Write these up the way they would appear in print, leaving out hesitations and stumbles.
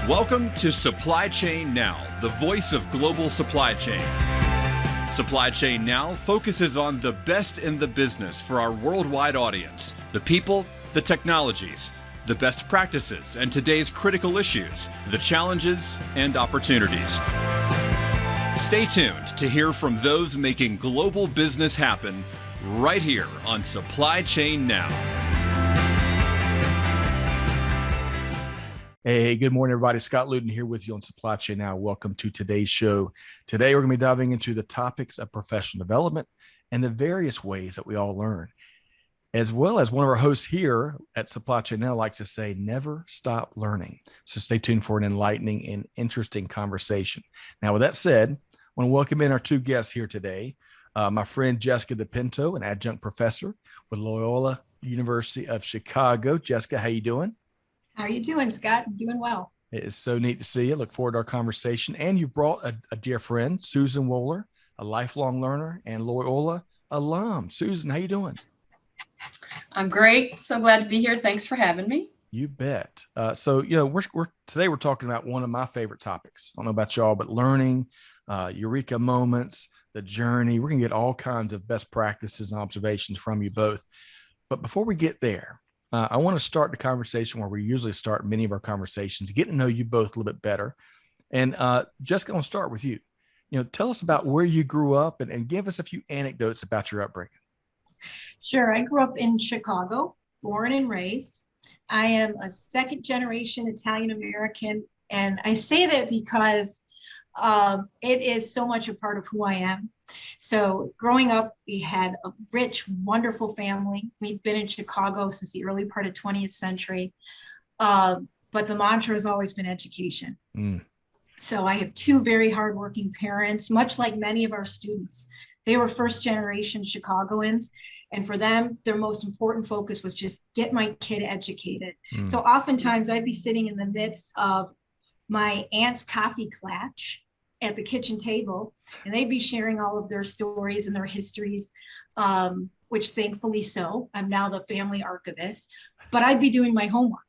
Welcome to Supply Chain Now, the voice of global supply chain. Supply Chain Now focuses on the best in the business for our worldwide audience, the people, the technologies, the best practices, and today's critical issues, the challenges and opportunities. Stay tuned to hear from those making global business happen right here on Supply Chain Now. Hey, good morning, everybody. Scott Luton here with you on Supply Chain Now. Welcome to today's show. Today, we're going to be diving into the topics of professional development and the various ways that we all learn, as well as one of our hosts here at Supply Chain Now likes to say, never stop learning. So stay tuned for an enlightening and interesting conversation. Now, with that said, I want to welcome in our two guests here today. My friend Jessica DePinto, an adjunct professor with Loyola University of Chicago. Jessica, how you doing? How are you doing, Scott? I'm doing well. It is so neat to see you. Look forward to our conversation. And you've brought a dear friend, Susan Woller, a lifelong learner and Loyola alum. Susan, how you doing? I'm great. So glad to be here. Thanks for having me. You bet. So today we're talking about one of my favorite topics. I don't know about y'all, but learning, eureka moments, the journey. We're gonna get all kinds of best practices and observations from you both. But before we get there, I want to start the conversation where we usually start many of our conversations, getting to know you both a little bit better. And Jessica, I want to start with you. Tell us about where you grew up and give us a few anecdotes about your upbringing. Sure. I grew up in Chicago, born and raised. I am a second generation Italian American. And I say that because it is so much a part of who I am. So growing up, we had a rich, wonderful family. We've been in Chicago since the early part of 20th century. But the mantra has always been education. So I have two very hardworking parents, much like many of our students. They were first generation Chicagoans. And for them, their most important focus was just get my kid educated. So oftentimes I'd be sitting in the midst of my aunt's coffee klatch at the kitchen table, and they'd be sharing all of their stories and their histories, which thankfully so. I'm now the family archivist, but I'd be doing my homework,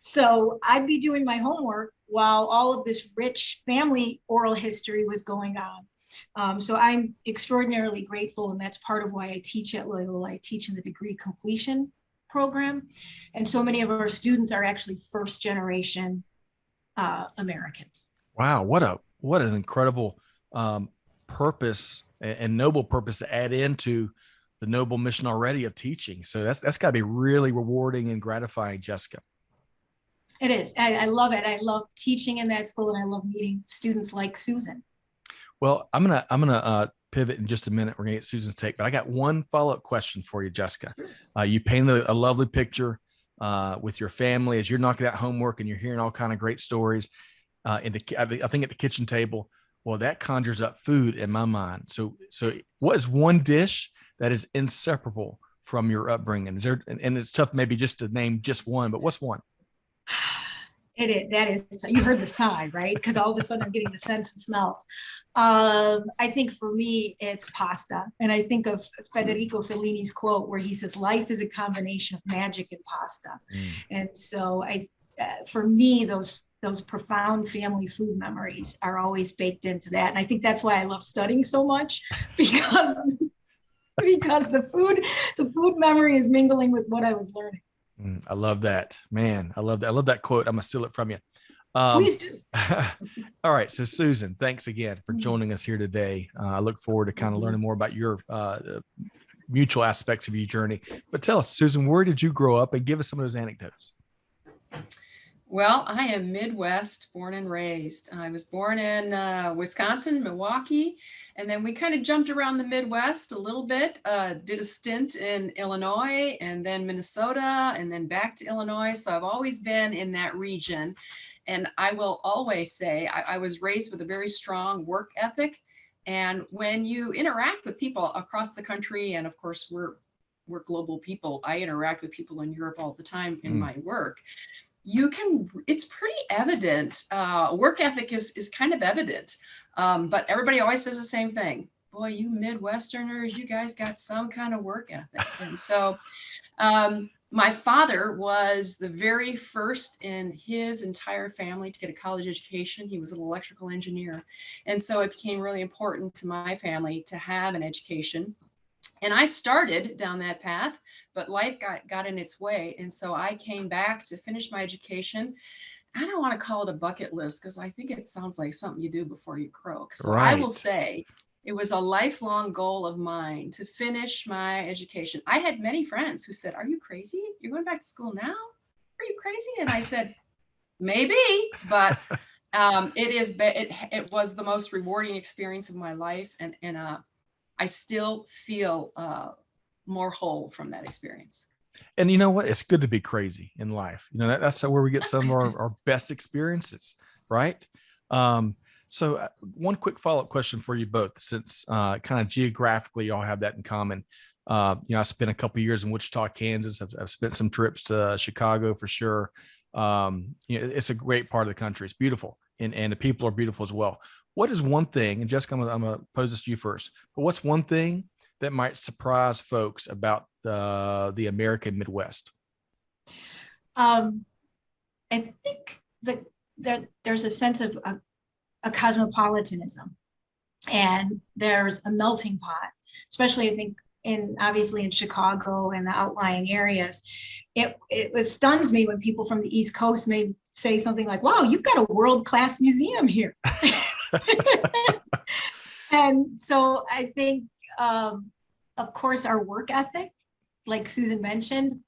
So I'd be doing my homework while all of this rich family oral history was going on. So I'm extraordinarily grateful, and that's part of why I teach at Loyola. I teach in the degree completion program, and so many of our students are actually first generation Americans. Wow, what an incredible purpose and noble purpose to add into the noble mission already of teaching. So that's got to be really rewarding and gratifying, Jessica. It is. I love it. I love teaching in that school, and I love meeting students like Susan. Well, I'm gonna pivot in just a minute. We're gonna get Susan's take, but I got one follow-up question for you, Jessica. You painted a lovely picture with your family as you're knocking out homework and you're hearing all kind of great stories. I think at the kitchen table, well, that conjures up food in my mind. So what is one dish that is inseparable from your upbringing? Is there, and it's tough maybe just to name just one, but what's one? It is. That is. You heard the sigh, right? Because all of a sudden I'm getting the sense and smells. I think for me, it's pasta. And I think of Federico Fellini's quote where he says, life is a combination of magic and pasta. And so for me, those profound family food memories are always baked into that. And I think that's why I love studying so much, because the food memory is mingling with what I was learning. I love that, man. I love that. I love that quote. I'm gonna steal it from you. Please do. All right. So Susan, thanks again for joining us here today. I look forward to kind of learning more about your mutual aspects of your journey. But tell us, Susan, where did you grow up, and give us some of those anecdotes? Well, I am Midwest, born and raised. I was born in Wisconsin, Milwaukee, and then we kind of jumped around the Midwest a little bit, did a stint in Illinois and then Minnesota and then back to Illinois. So I've always been in that region. And I will always say I was raised with a very strong work ethic. And when you interact with people across the country, and of course, we're global people, I interact with people in Europe all the time in my work. It's pretty evident. Work ethic is kind of evident, but everybody always says the same thing. Boy, you Midwesterners, you guys got some kind of work ethic. And so My father was the very first in his entire family to get a college education. He was an electrical engineer. And so it became really important to my family to have an education. And I started down that path, but life got in its way. And so I came back to finish my education. I don't want to call it a bucket list because I think it sounds like something you do before you croak. So I will say it was a lifelong goal of mine to finish my education. I had many friends who said, "Are you crazy? You're going back to school now? Are you crazy?" And I said, "Maybe," but it was the most rewarding experience of my life, and I still feel more whole from that experience. And you know what? It's good to be crazy in life. You know, that's where we get some of our best experiences, right? So one quick follow-up question for you both, since kind of geographically y'all have that in common. I spent a couple of years in Wichita, Kansas. I've spent some trips to Chicago for sure. It's a great part of the country. It's beautiful, and the people are beautiful as well. What is one thing, and Jessica, I'm going to pose this to you first, but what's one thing that might surprise folks about the American Midwest? I think that there's a sense of a cosmopolitanism, and there's a melting pot, especially I think obviously in Chicago and the outlying areas. It stuns me when people from the East Coast may say something like, "Wow, you've got a world-class museum here." And so I think, of course, our work ethic, like Susan mentioned,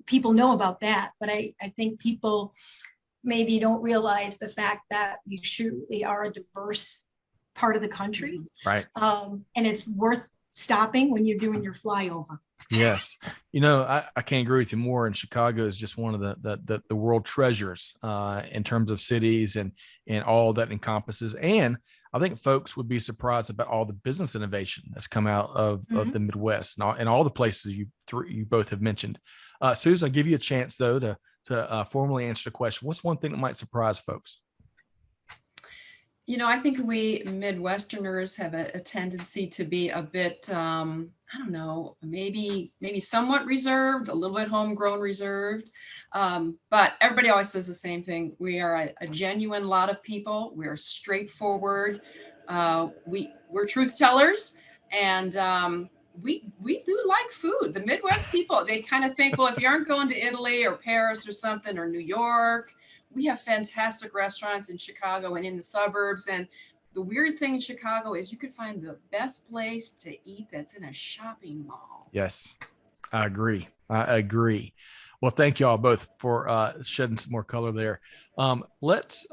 people know about that, but I think people maybe don't realize the fact that we truly are a diverse part of the country. Right. And it's worth stopping when you're doing your flyover. Yes. I can't agree with you more. And Chicago is just one of the world treasures in terms of cities and all that encompasses. And I think folks would be surprised about all the business innovation that's come out of the Midwest and all the places you both have mentioned. Susan, I'll give you a chance though to formally answer the question. What's one thing that might surprise folks? I think we Midwesterners have a tendency to be a bit, I don't know, maybe somewhat reserved, a little bit homegrown reserved. But everybody always says the same thing. We are a genuine lot of people. We're straightforward. We're truth tellers, and we do like food. The Midwest people, they kind of think, well, if you aren't going to Italy or Paris or something or New York, we have fantastic restaurants in Chicago and in the suburbs. And the weird thing in Chicago is you could find the best place to eat that's in a shopping mall. Yes, I agree. Well, thank you all both for shedding some more color there. Let's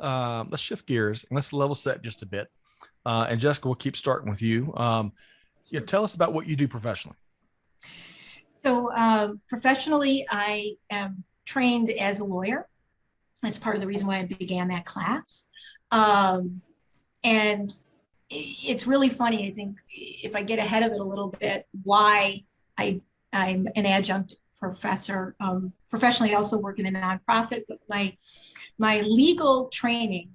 shift gears and let's level set just a bit. And Jessica, we'll keep starting with you. Tell us about what you do professionally. So professionally, I am trained as a lawyer. That's part of the reason why I began that class. And it's really funny, I think, if I get ahead of it a little bit, why I'm an adjunct professor. Professionally, I also work in a nonprofit, but my legal training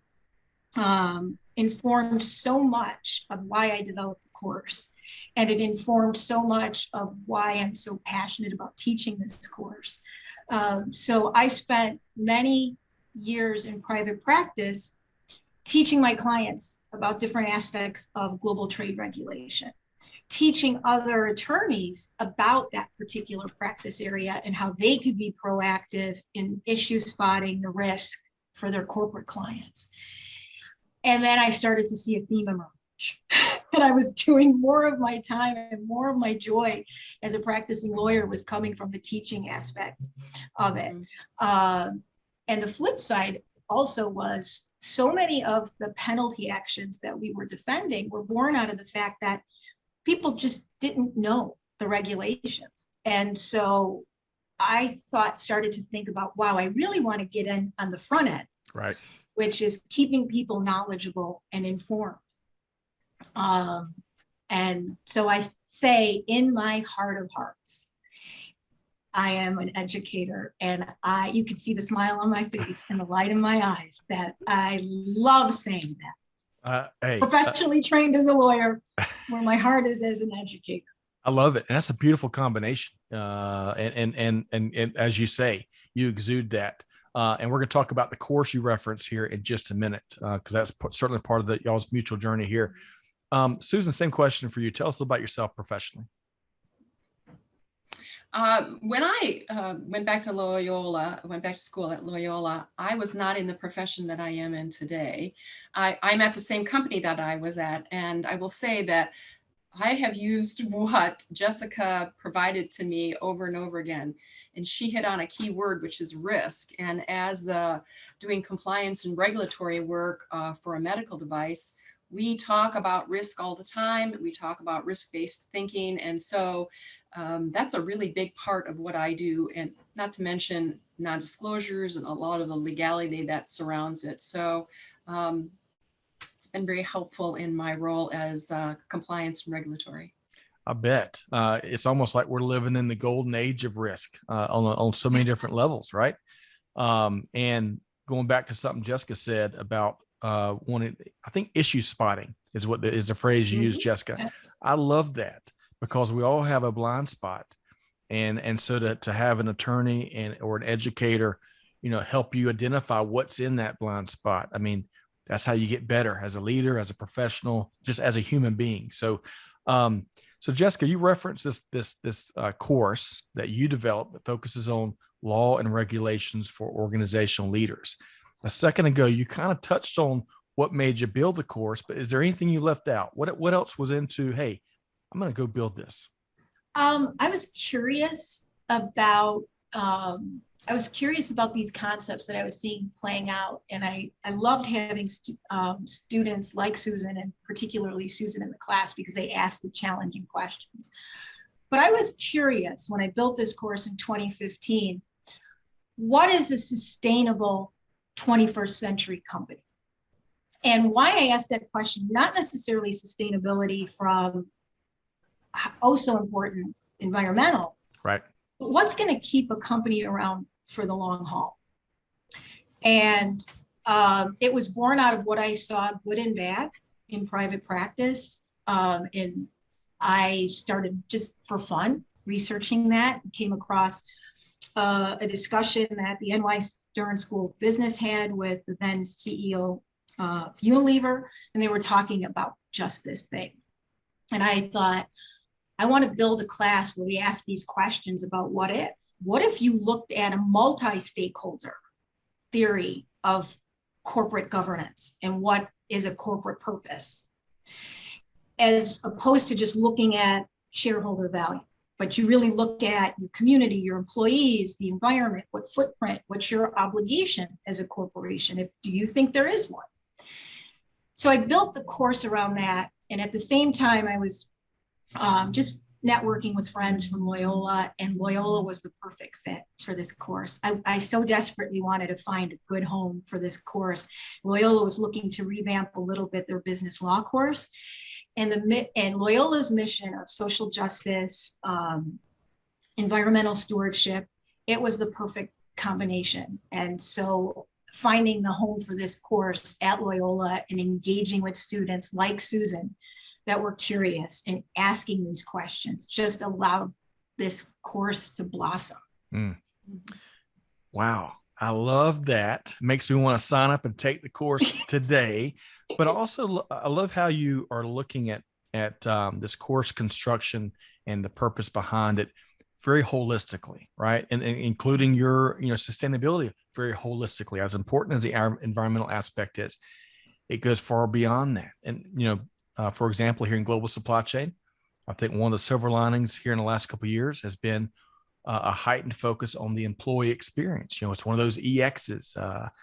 informed so much of why I developed the course. And it informed so much of why I'm so passionate about teaching this course. So I spent many years in private practice teaching my clients about different aspects of global trade regulation, teaching other attorneys about that particular practice area and how they could be proactive in issue spotting the risk for their corporate clients. And then I started to see a theme emerge. And I was doing more of my time and more of my joy as a practicing lawyer was coming from the teaching aspect of it. And the flip side also was so many of the penalty actions that we were defending were born out of the fact that people just didn't know the regulations. And so I started to think about, wow, I really want to get in on the front end, right? Which is keeping people knowledgeable and informed. And so I say in my heart of hearts, I am an educator, and you can see the smile on my face and the light in my eyes that I love saying that. Professionally trained as a lawyer, where my heart is as an educator. I love it. And that's a beautiful combination. And as you say, you exude that. And we're going to talk about the course you reference here in just a minute, because that's certainly part of y'all's mutual journey here. Susan, same question for you. Tell us about yourself professionally. When I went back to Loyola, went back to school at Loyola, I was not in the profession that I am in today. I'm at the same company that I was at, and I will say that I have used what Jessica provided to me over and over again. And she hit on a key word, which is risk. And as doing compliance and regulatory work for a medical device, we talk about risk all the time. We talk about risk-based thinking. And so that's a really big part of what I do. And not to mention non-disclosures and a lot of the legality that surrounds it. So it's been very helpful in my role as compliance and regulatory. I bet. It's almost like we're living in the golden age of risk on so many different levels, right? And going back to something Jessica said about wanting, I think issue spotting is what is the phrase you use, Jessica. I love that because we all have a blind spot. And so to have an attorney or an educator, help you identify what's in that blind spot. I mean, that's how you get better as a leader, as a professional, just as a human being. So, so Jessica, you referenced this course that you developed that focuses on law and regulations for organizational leaders. A second ago, you kind of touched on what made you build the course, but is there anything you left out? What else was into, hey, I'm going to go build this? I was curious about these concepts that I was seeing playing out, and I loved having students like Susan, and particularly Susan in the class, because they asked the challenging questions. But I was curious when I built this course in 2015, what is a sustainable 21st century company? And why I asked that question, not necessarily sustainability from so important environmental, right? But what's going to keep a company around for the long haul? And it was born out of what I saw, good and bad, in private practice. And I started just for fun researching that, and came across a discussion that the NY Stern School of Business had with the then CEO of Unilever, and they were talking about just this thing. And I thought, I want to build a class where we ask these questions about what if. What if you looked at a multi-stakeholder theory of corporate governance and what is a corporate purpose, as opposed to just looking at shareholder value, but you really look at your community, your employees, the environment, what footprint, what's your obligation as a corporation? Do you think there is one? So I built the course around that. And at the same time, I was just networking with friends from Loyola, and Loyola was the perfect fit for this course. I so desperately wanted to find a good home for this course. Loyola was looking to revamp a little bit their business law course, and Loyola's mission of social justice, environmental stewardship, it was the perfect combination. And so finding the home for this course at Loyola and engaging with students like Susan that were curious and asking these questions just allowed this course to blossom. Wow. I love that. Makes me want to sign up and take the course today. But also, I love how you are looking at this course construction and the purpose behind it very holistically, right? And including your sustainability very holistically. As important as the environmental aspect is, it goes far beyond that. And for example, here in global supply chain, I think one of the silver linings here in the last couple of years has been a heightened focus on the employee experience. It's one of those EXs,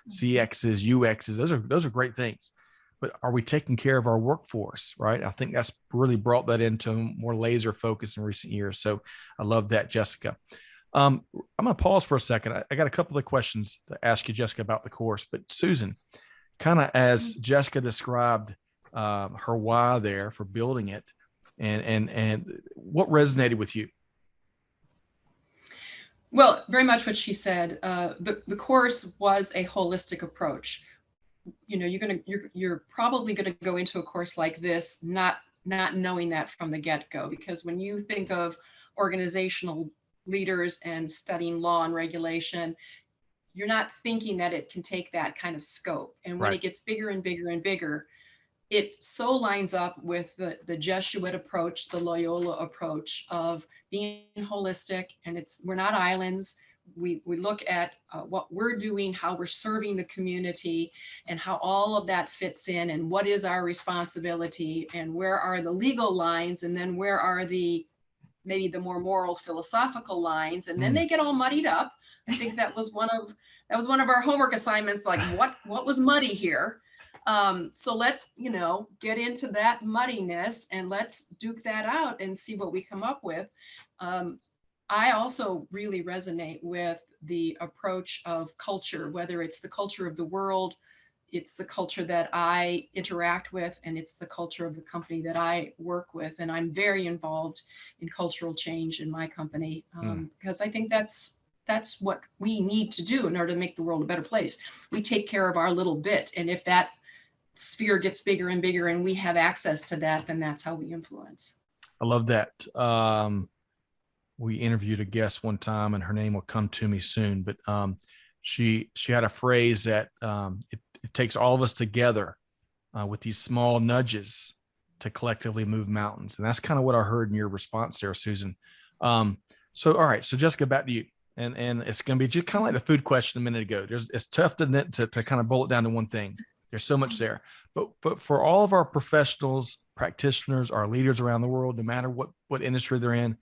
CXs, UXs. Those are great things. But are we taking care of our workforce, right? I think that's really brought that into more laser focus in recent years. So I love that, Jessica. I'm going to pause for a second. I got a couple of questions to ask you, Jessica, about the course. But Susan, kind of as Jessica described her why there for building it, and what resonated with you? Well, very much what she said. The course was a holistic approach. You're probably going to go into a course like this not not knowing that from the get-go, because when you think of organizational leaders and studying law and regulation, you're not thinking that it can take that kind of scope. And when Right. it gets bigger and bigger and bigger, it so lines up with the Jesuit approach, the Loyola approach of being holistic. And we're not islands. We look at what we're doing, how we're serving the community, and how all of that fits in, and what is our responsibility, and where are the legal lines, and then where are maybe the more moral, philosophical lines, and then they get all muddied up. I think that was one of our homework assignments, like what was muddy here. So let's, get into that muddiness and let's duke that out and see what we come up with. I also really resonate with the approach of culture, whether it's the culture of the world, it's the culture that I interact with, and it's the culture of the company that I work with. And I'm very involved in cultural change in my company, because I think that's what we need to do in order to make the world a better place. We take care of our little bit. And if that sphere gets bigger and bigger and we have access to that, then that's how we influence. I love that. We interviewed a guest one time, and her name will come to me soon, but she had a phrase that it takes all of us together with these small nudges to collectively move mountains. And that's kind of what I heard in your response there, Susan. So, all right. So Jessica, back to you. And it's going to be just kind of like the food question a minute ago. It's tough to kind of boil it down to one thing. There's so much there, but for all of our professionals, practitioners, our leaders around the world, no matter what industry they're in,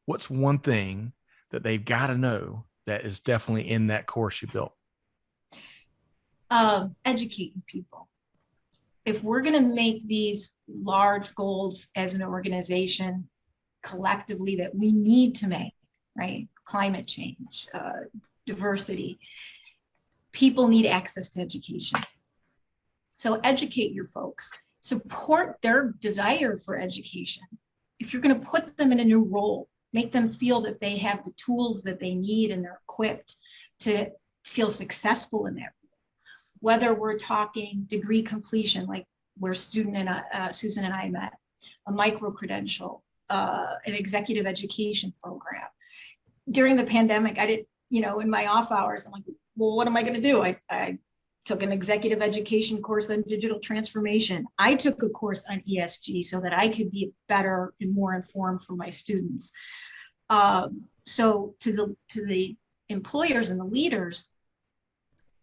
what's one thing that they've got to know that is definitely in that course you built? Educating people. If we're going to make these large goals as an organization collectively that we need to make, right? Climate change, diversity, people need access to education. So educate your folks, support their desire for education. If you're going to put them in a new role, make them feel that they have the tools that they need and they're equipped to feel successful in that role. Whether we're talking degree completion, like where Susan and I met, a micro-credential, an executive education program. During the pandemic, I did, in my off hours, I'm like, well, what am I going to do? I took an executive education course on digital transformation. I took a course on ESG so that I could be better and more informed for my students. So to the employers and the leaders,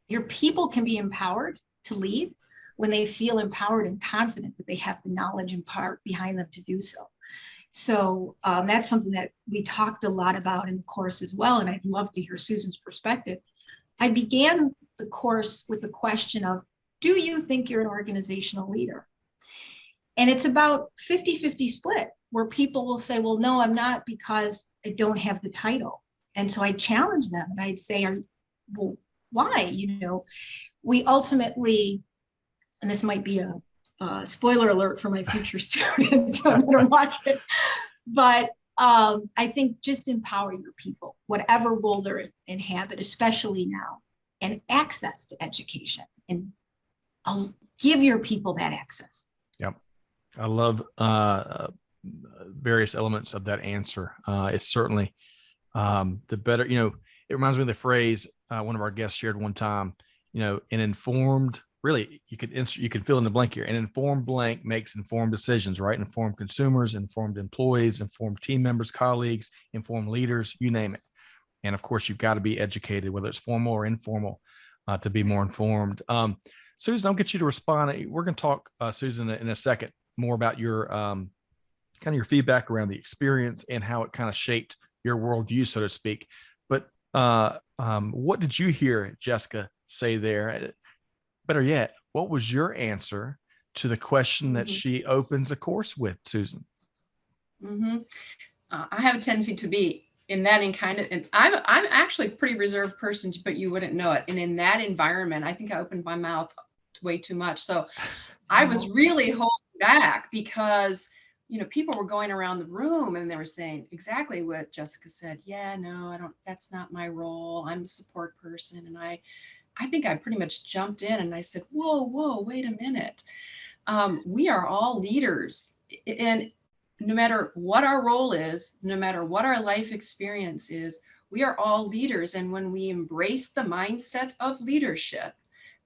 your people can be empowered to lead when they feel empowered and confident that they have the knowledge and power behind them to do so. So that's something that we talked a lot about in the course as well. And I'd love to hear Susan's perspective. I began the course with the question of, do you think you're an organizational leader? And it's about 50-50 split, where people will say, well, no, I'm not, because I don't have the title. And so I challenge them and I'd say, well, why? We ultimately, and this might be a spoiler alert for my future students, so I'm going to watch it. But I think just empower your people, whatever role they're inhabit, especially now, and access to education, and I'll give your people that access. Yep. I love various elements of that answer. It's certainly the better, it reminds me of the phrase one of our guests shared one time, an informed, really, you could fill in the blank here. An informed blank makes informed decisions, right? Informed consumers, informed employees, informed team members, colleagues, informed leaders, you name it. And of course, you've got to be educated, whether it's formal or informal, to be more informed. Susan, I'll get you to respond. We're going to talk, Susan, in a second, more about your kind of your feedback around the experience and how it kind of shaped your worldview, so to speak. But what did you hear Jessica say there? Better yet, what was your answer to the question that she opens the course with, Susan? I have a tendency to be in that and I'm actually a pretty reserved person, but you wouldn't know it. And in that environment, I think I opened my mouth way too much. So I was really holding back because, people were going around the room and they were saying exactly what Jessica said. Yeah, no, that's not my role. I'm a support person. And I think I pretty much jumped in and I said, whoa, wait a minute. We are all leaders. and no matter what our role is, no matter what our life experience is, we are all leaders. And when we embrace the mindset of leadership,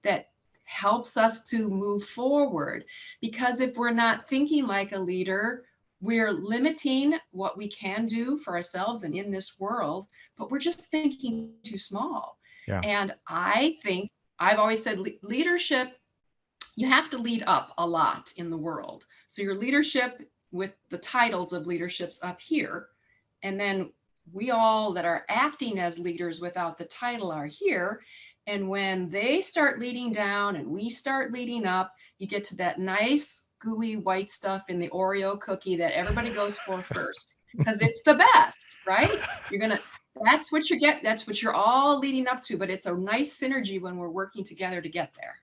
that helps us to move forward. Because if we're not thinking like a leader, we're limiting what we can do for ourselves and in this world, but we're just thinking too small. Yeah. And I think I've always said leadership, you have to lead up a lot in the world. So your leadership with the titles of leaderships up here, and then we all that are acting as leaders without the title are here. And when they start leading down and we start leading up, you get to that nice gooey white stuff in the Oreo cookie that everybody goes for first, because it's the best, right? That's what you get. That's what you're all leading up to. But it's a nice synergy when we're working together to get there.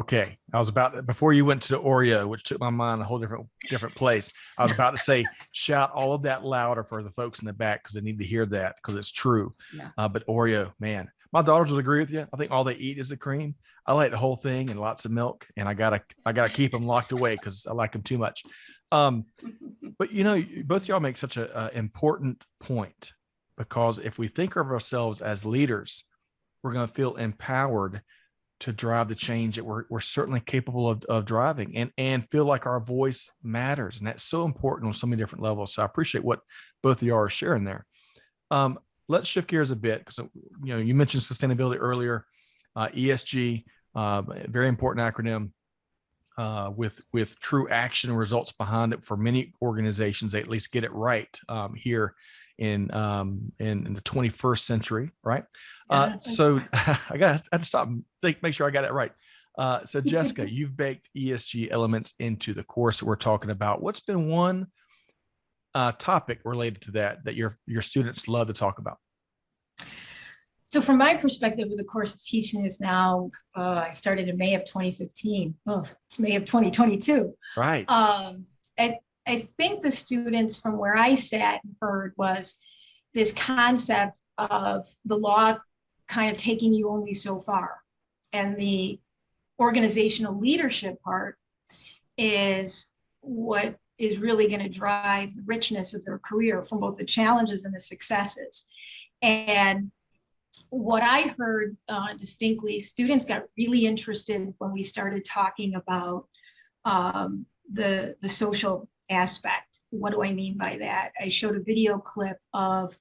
Okay. I was about, before you went to the Oreo, which took my mind a whole different place, I was about to say, shout all of that louder for the folks in the back, because they need to hear that, because it's true. Yeah. But Oreo, man, my daughters will agree with you. I think all they eat is the cream. I like the whole thing and lots of milk, and I gotta keep them locked away because I like them too much. But you know, both of y'all make such a important point, because if we think of ourselves as leaders, we're going to feel empowered to drive the change that we're certainly capable of driving, and feel like our voice matters. And that's so important on so many different levels. So I appreciate what both of y'all are sharing there. Let's shift gears a bit, because you know, you mentioned sustainability earlier, ESG, very important acronym, with true action and results behind it for many organizations. They at least get it right here in the 21st century, right? So I had to stop and make sure I got it right. So Jessica, you've baked ESG elements into the course that we're talking about. What's been one topic related to that your students love to talk about? So from my perspective, the course of teaching is now, I started in May of 2015. Oh, it's May of 2022. Right. I think the students, from where I sat and heard, was this concept of the law kind of taking you only so far. And the organizational leadership part is what is really going to drive the richness of their career, from both the challenges and the successes. And what I heard distinctly, students got really interested when we started talking about the social aspect. What do I mean by that? I showed a video clip of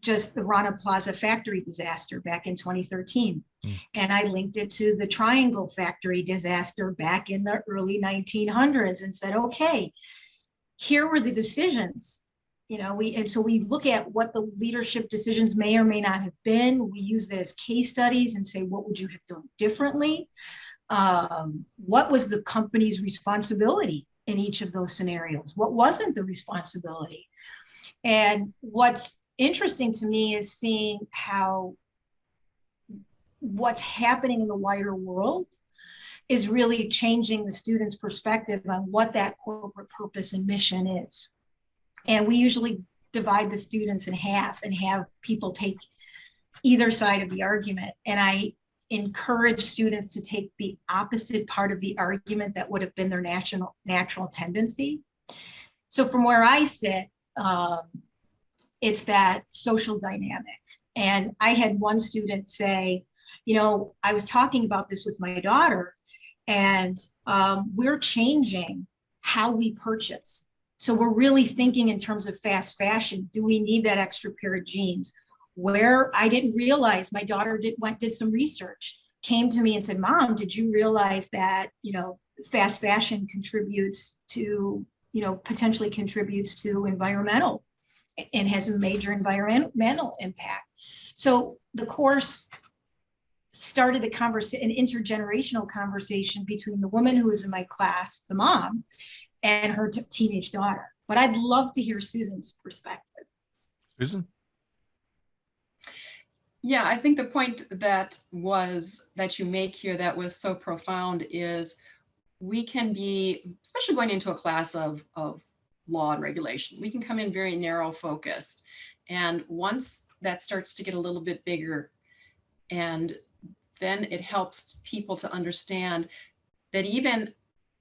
just the Rana Plaza factory disaster back in 2013. And I linked it to the Triangle factory disaster back in the early 1900s and said, okay, here were the decisions. You know, so we look at what the leadership decisions may or may not have been. We use that as case studies and say, what would you have done differently? What was the company's responsibility in each of those scenarios? What wasn't the responsibility? And what's interesting to me is seeing how what's happening in the wider world is really changing the students' perspective on what that corporate purpose and mission is. And we usually divide the students in half and have people take either side of the argument. And I encourage students to take the opposite part of the argument that would have been their natural tendency. So from where I sit, it's that social dynamic. And I had one student say, you know, I was talking about this with my daughter, and we're changing how we purchase. So we're really thinking in terms of fast fashion. Do we need that extra pair of jeans? Where I didn't realize, my daughter did some research, came to me and said, Mom, did you realize that, you know, fast fashion contributes to, you know, potentially contributes to environmental and has a major environmental impact. So the course started an intergenerational conversation between the woman who was in my class, the mom, and her teenage daughter. But I'd love to hear Susan's perspective. Susan? Yeah, I think the point that you make here that was so profound is we can be, especially going into a class of law and regulation, we can come in very narrow focused. And once that starts to get a little bit bigger, and then it helps people to understand that even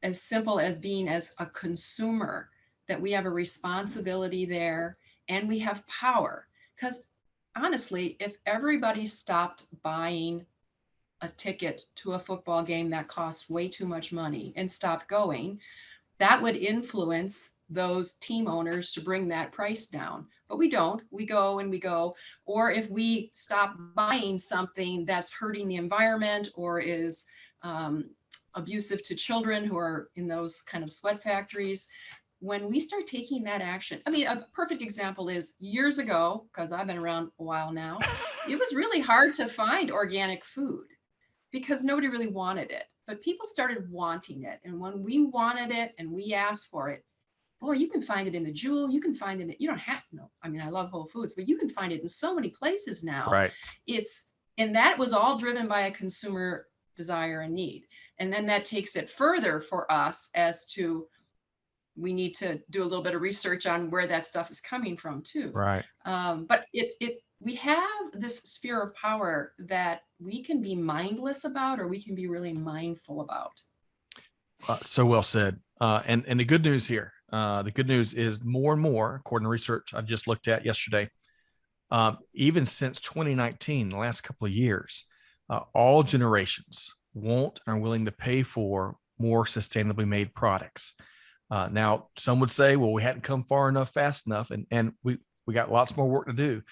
as simple as being as a consumer, that we have a responsibility there and we have power. Because honestly, if everybody stopped buying a ticket to a football game that costs way too much money and stopped going, that would influence those team owners to bring that price down. But we don't. We go and we go. Or if we stop buying something that's hurting the environment or is abusive to children who are in those kind of sweat factories, when we start taking that action, I mean, a perfect example is years ago, because I've been around a while now, it was really hard to find organic food because nobody really wanted it, but people started wanting it. And when we wanted it and we asked for it, boy, you can find it in the Jewel, you can find it, you don't have to know. I mean, I love Whole Foods, but you can find it in so many places now. Right. And that was all driven by a consumer desire and need. And then that takes it further for us as to, we need to do a little bit of research on where that stuff is coming from too. Right. But we have this sphere of power that we can be mindless about, or we can be really mindful about. So well said. And the good news here, the good news is more and more, according to research I just looked at yesterday, even since 2019, the last couple of years, all generations want and are willing to pay for more sustainably made products. Now, some would say, well, we hadn't come far enough, fast enough, and we got lots more work to do.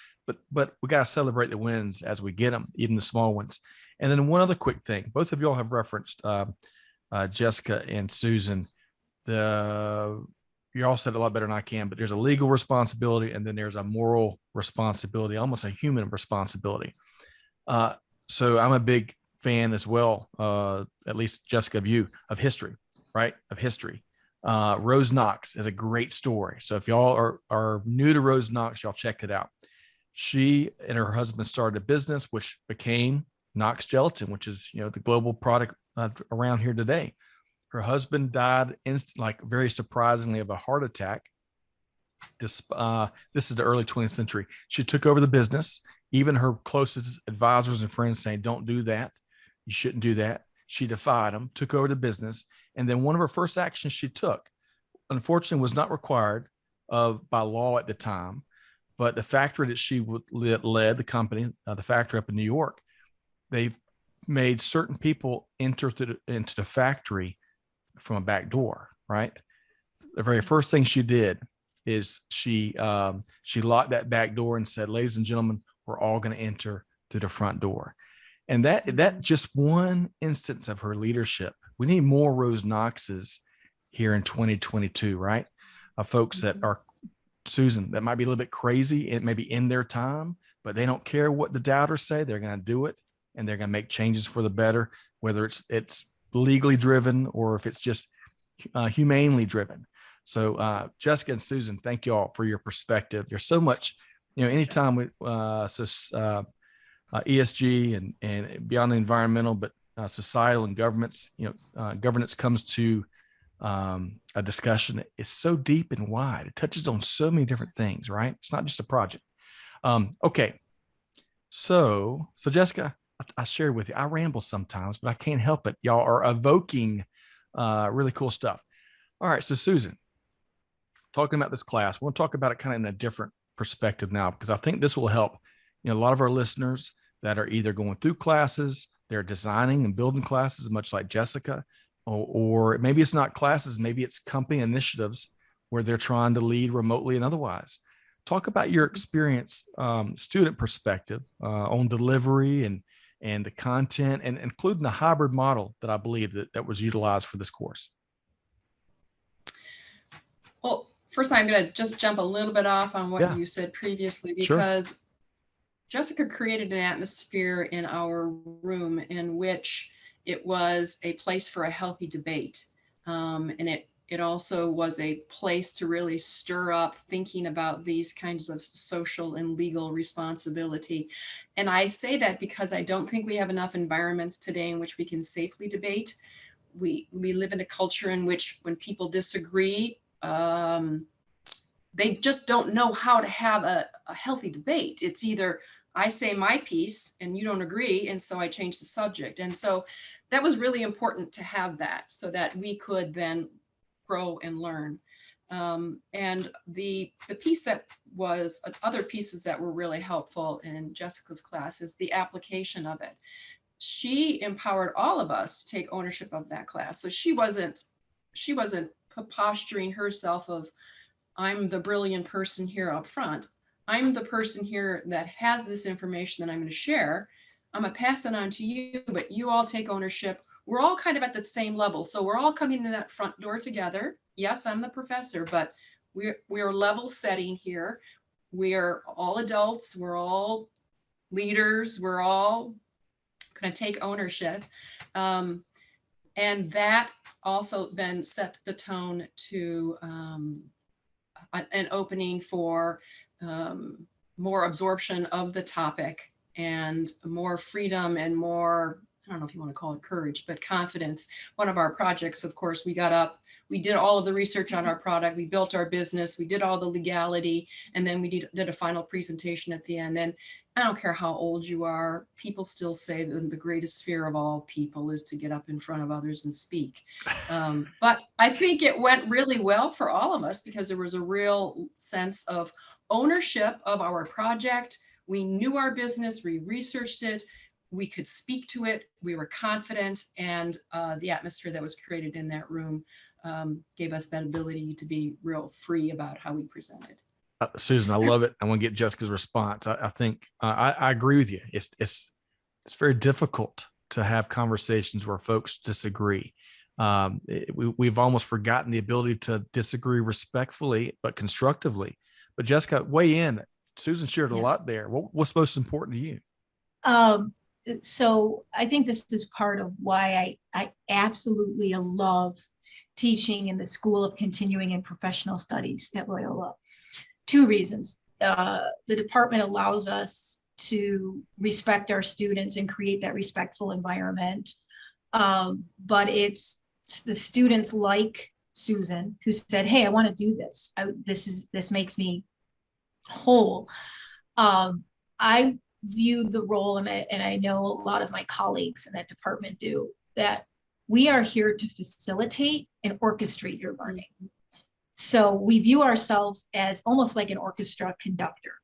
But we got to celebrate the wins as we get them, even the small ones. And then one other quick thing, both of y'all have referenced Jessica and Susan. You all said it a lot better than I can, but there's a legal responsibility and then there's a moral responsibility, almost a human responsibility. So I'm a big fan as well, at least Jessica, of you, of history, right? Of history. Rose Knox is a great story. So if y'all are new to Rose Knox, y'all check it out. She and her husband started a business which became Knox Gelatin, which is, the global product around here today. Her husband died very surprisingly of a heart attack. This is the early 20th century. She took over the business. Even her closest advisors and friends saying, don't do that. You shouldn't do that. She defied them, took over the business. And then one of her first actions she took, unfortunately, was not required by law at the time. But the factory that she led, the company, the factory up in New York, they made certain people enter into the factory from a back door, right? The very first thing she did is she locked that back door and said, ladies and gentlemen, we're all going to enter through the front door. And that just one instance of her leadership. We need more Rose Knoxes here in 2022, right? Folks that are, Susan, that might be a little bit crazy. It may be in their time, but they don't care what the doubters say. They're going to do it, and they're going to make changes for the better, whether it's legally driven or if it's just humanely driven. So Jessica and Susan, thank you all for your perspective. There's so much, anytime we, ESG and beyond the environmental, but societal and governments, governance comes to a discussion. It's so deep and wide. It touches on so many different things, right? It's not just a project. Okay. So Jessica, I shared with you, I ramble sometimes, but I can't help it. Y'all are evoking really cool stuff. All right. So Susan, talking about this class, we'll talk about it kind of in a different perspective now, because I think this will help, a lot of our listeners that are either going through classes, they're designing and building classes, much like Jessica, or maybe it's not classes, maybe it's company initiatives where they're trying to lead remotely and otherwise. Talk about your experience, student perspective on delivery and the content, and including the hybrid model that I believe that was utilized for this course. Well, first I'm going to just jump a little bit off on what you said previously, because sure. Jessica created an atmosphere in our room in which it was a place for a healthy debate. And it also was a place to really stir up thinking about these kinds of social and legal responsibility. And I say that because I don't think we have enough environments today in which we can safely debate. We live in a culture in which when people disagree, they just don't know how to have a healthy debate. It's either I say my piece and you don't agree, and so I change the subject. And so that was really important to have that so that we could then grow and learn. And the piece that was other pieces that were really helpful in Jessica's class is the application of it. She empowered all of us to take ownership of that class. So she wasn't posturing herself of, I'm the brilliant person here up front. I'm the person here that has this information that I'm going to share. I'm going to pass it on to you, but you all take ownership. We're all kind of at the same level. So we're all coming in that front door together. Yes, I'm the professor, but we're level setting here. We are all adults. We're all leaders. We're all going to take ownership. And that also then set the tone to an opening for more absorption of the topic and more freedom and more, I don't know if you want to call it courage, but confidence. One of our projects, of course, we got up, we did all of the research on our product, we built our business, we did all the legality, and then we did a final presentation at the end. And I don't care how old you are, people still say that the greatest fear of all people is to get up in front of others and speak. But I think it went really well for all of us because there was a real sense of ownership of our project. We knew our business, we researched it, we could speak to it, we were confident, and the atmosphere that was created in that room gave us that ability to be real free about how we presented. Susan, I love it. I want to get Jessica's response. I think I agree with you. It's very difficult to have conversations where folks disagree. We've almost forgotten the ability to disagree respectfully but constructively. But Jessica, weigh in. Susan shared a lot there. What's most important to you? So I think this is part of why I absolutely love teaching in the School of Continuing and Professional Studies at Loyola. Two reasons. The department allows us to respect our students and create that respectful environment. But it's the students like Susan who said, hey, I want to do this. This makes me whole. I viewed the role, and I know a lot of my colleagues in that department do, that we are here to facilitate and orchestrate your learning. So we view ourselves as almost like an orchestra conductor.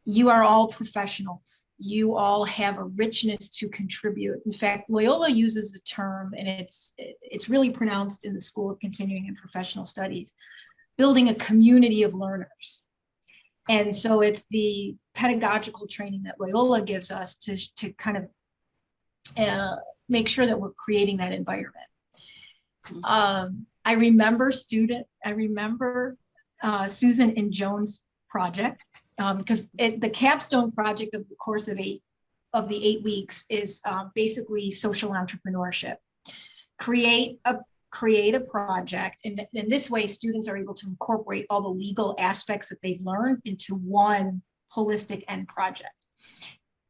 You are all professionals. You all have a richness to contribute. In fact, Loyola uses the term, and it's really pronounced in the School of Continuing and Professional Studies, building a community of learners. And so it's the pedagogical training that Loyola gives us to kind of make sure that we're creating that environment. I remember Susan and Joan's project, because the capstone project of the course of the 8 weeks is basically social entrepreneurship. Create a project, and in this way, students are able to incorporate all the legal aspects that they've learned into one holistic end project.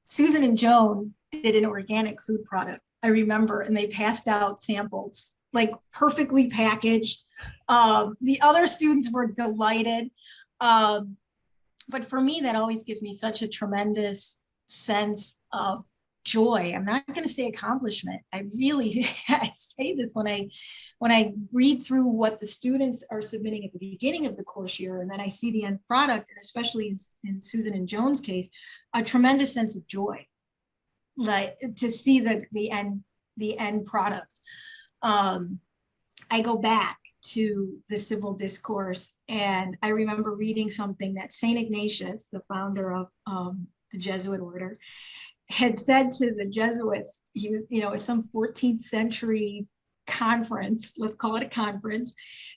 Susan and Joan did an organic food product, I remember, and they passed out samples, like perfectly packaged. The other students were delighted. But for me, that always gives me such a tremendous sense of joy. I'm not going to say accomplishment. I really I say this when I read through what the students are submitting at the beginning of the course year, and then I see the end product, and especially in Susan and Joan's case, a tremendous sense of joy, like to see the end product. I go back to the civil discourse, and I remember reading something that St. Ignatius, the founder of the Jesuit order, had said to the Jesuits. He was, at some 14th century conference, let's call it a conference,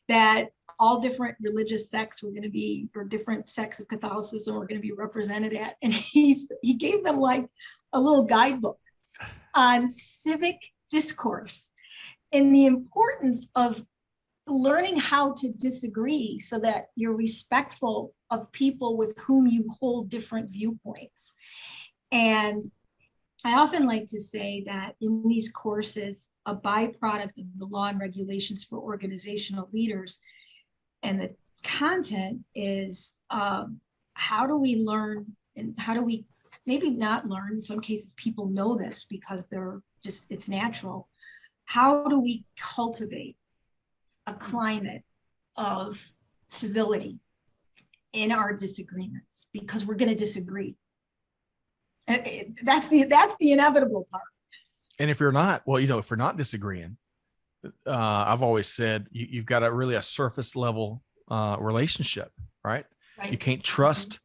that all different religious sects were going to be, or different sects of Catholicism were going to be represented at. And he gave them like a little guidebook on civic discourse and the importance of learning how to disagree so that you're respectful of people with whom you hold different viewpoints. And I often like to say that in these courses, a byproduct of the law and regulations for organizational leaders and the content is how do we learn and how do we maybe not learn. In some cases, people know this because it's natural. How do we cultivate a climate of civility in our disagreements? Because we're going to disagree. That's the inevitable part. And if you're not, well, if you're not disagreeing, I've always said you've got a surface level relationship, right? Right. You can't trust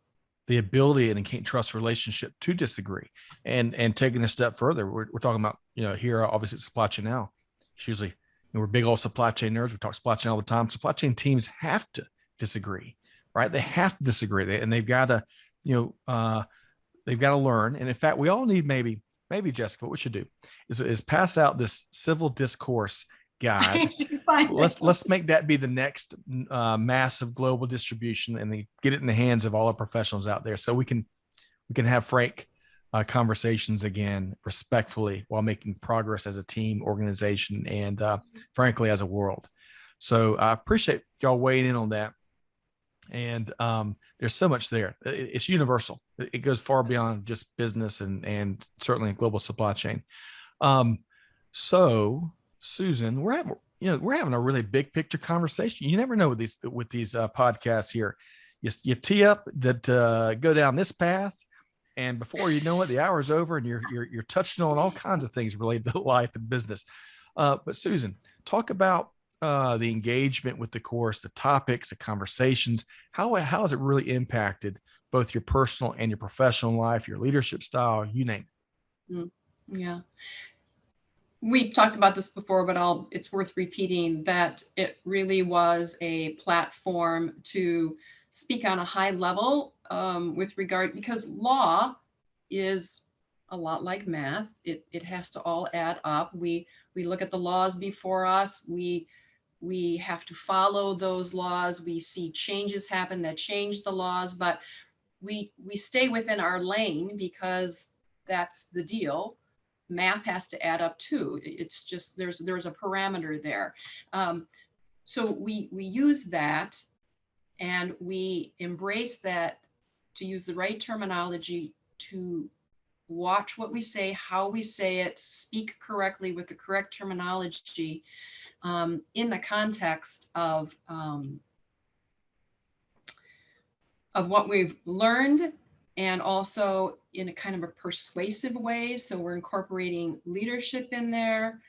the ability and can't trust relationship to disagree. And taking a step further, we're talking about, here, obviously at Supply Chain Now, it's usually, we're big old supply chain nerds. We talk supply chain all the time. Supply chain teams have to disagree, right? They have to disagree. And they've got to, they've got to learn. And in fact, we all need maybe Jessica, what we should do is pass out this civil discourse guide. Let's make that be the next massive global distribution, and get it in the hands of all our professionals out there, so we can have frank conversations again, respectfully, while making progress as a team, organization, and frankly as a world. So I appreciate y'all weighing in on that. And there's so much there. It's universal. It goes far beyond just business and certainly global supply chain. So Susan, we're having a really big picture conversation. You never know with these podcasts here. You tee up that go down this path, and before you know it, the hour is over, and you're touching on all kinds of things related to life and business. But Susan, talk about the engagement with the course, the topics, the conversations. How has it really impacted both your personal and your professional life, your leadership style, you name it? Yeah. We talked about this before, but it's worth repeating that it really was a platform to speak on a high level with regard, because law is a lot like math. It has to all add up. We look at the laws before us. We have to follow those laws. We see changes happen that change the laws, but we stay within our lane because that's the deal. Math has to add up too. It's just there's a parameter there. So we use that, and we embrace that, to use the right terminology, to watch what we say, how we say it, speak correctly with the correct terminology in the context of what we've learned, and also in a kind of a persuasive way. So we're incorporating leadership in there.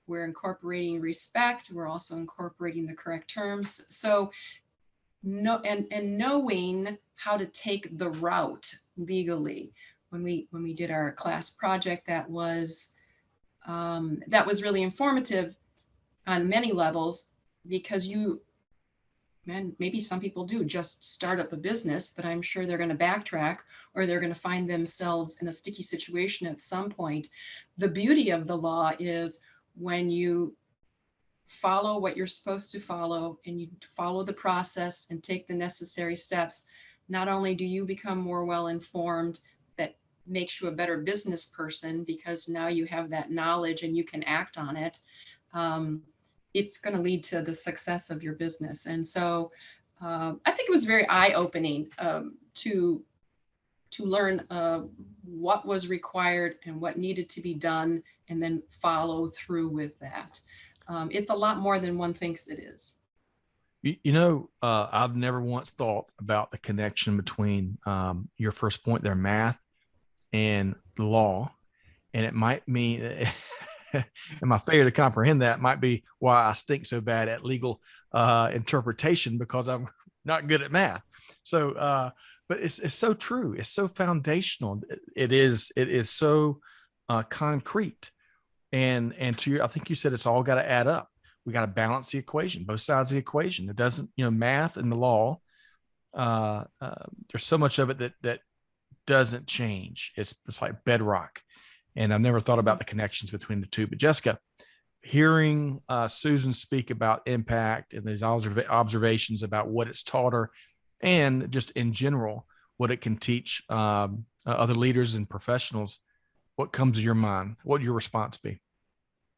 We're incorporating respect. We're also incorporating the correct terms. So knowing how to take the route legally. When we did our class project, that was really informative on many levels, because maybe some people do just start up a business, but I'm sure they're going to backtrack, or they're going to find themselves in a sticky situation at some point. The beauty of the law is when you follow what you're supposed to follow, and you follow the process and take the necessary steps, not only do you become more well-informed, that makes you a better business person, because now you have that knowledge and you can act on it. It's going to lead to the success of your business. And so I think it was very eye-opening to learn what was required and what needed to be done, and then follow through with that. It's a lot more than one thinks it is. I've never once thought about the connection between your first point there, math, and law. And it might mean, and my failure to comprehend that might be why I stink so bad at legal interpretation, because I'm not good at math. So, but it's so true. It's so foundational. It is so concrete. And I think you said it's all got to add up. We got to balance the equation, both sides of the equation. It doesn't, math and the law, there's so much of it that doesn't change. It's like bedrock. And I've never thought about the connections between the two. But Jessica, hearing Susan speak about impact and these observations about what it's taught her, and just in general, what it can teach other leaders and professionals, what comes to your mind? What would your response be?